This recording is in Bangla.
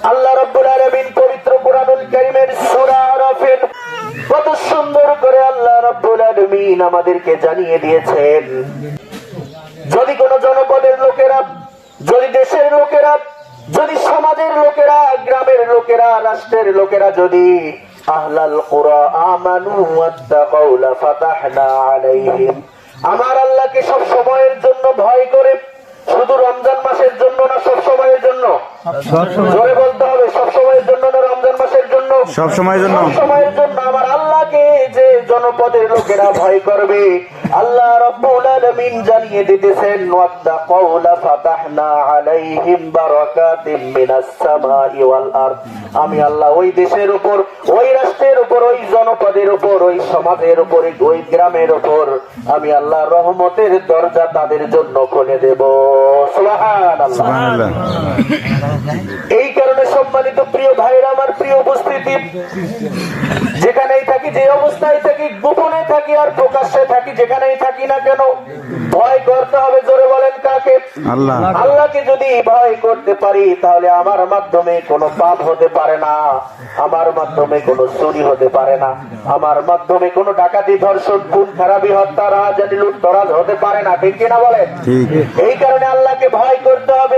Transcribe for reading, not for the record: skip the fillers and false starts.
আল্লাহ রাব্বুল আলামিন পবিত্র কুরআনুল কারীমের সূরা আরাফের কত সুন্দর করে আল্লাহ রাব্বুল আলামিন আমাদেরকে জানিয়ে দিয়েছেন, যদি কোন জনপদের লোকেরা, যদি দেশের লোকেরা, যদি সমাজের লোকেরা, গ্রামের লোকেরা, রাষ্ট্রের লোকেরা যদি আহলাল কুরা আমানু ওয়াত্তাকাউ লাফাতাহনা আলাইহিম, আমার আল্লাহকে সব সময়ের জন্য ভয় করে, শুধু রমজান মাসের জন্য না, সব সময়ের জন্য, জোরে বলতে হবে, সব সময়ের জন্য না রমজান মাসের জন্য, সব সময়ের জন্য, সব সময়ের জন্য আমার আল্লাহকে যে জনপদের লোকেরা ভয় করবে, আল্লাহ রাব্বুল আলামিন জানিয়ে দিতেছেন ওয়াত্তাকাউ লাফাতাহনা আলাইহিম বারাকাতিম মিনাস সামাই ওয়াল আরদ, আমি আল্লাহ ওই দেশের উপর, ওই রাষ্ট্রের উপর, ওই জনপদের উপর, ওই সমাজের উপর, ওই গ্রামের উপর আমি আল্লাহ রহমতের দরজা তাদের জন্য খুলে দেব। সুবহানাল্লাহ। সুবহানাল্লাহ। এই কারণে সম্মানিত প্রিয় ভাইরা, আমার প্রিয় উপস্থিতি, যেখানেই থাকি, যে অবস্থায় থাকি, গোপনে থাকি আর প্রকাশ্যে থাকি, যেখানেই থাকি না কেন, ভয় করতে হবে। জোরে বলেন কাকে? আল্লাহ। আল্লাহকে যদি ভয় করতে পারি তাহলে আমার মাধ্যমে কোনো পাপ হতে পারে না, আমার মাধ্যমে কোনো চুরি হতে পারে না, আমার মাধ্যমে কোনো ডাকাতি, ধর্ষণ, খুন খারাপি, হত্যা, রাহাজানি, লুটতরাজ হতে পারে না। ঠিক কিনা বলেন? ঠিক। এই কারণে আল্লাহকে ভয় করতে হবে।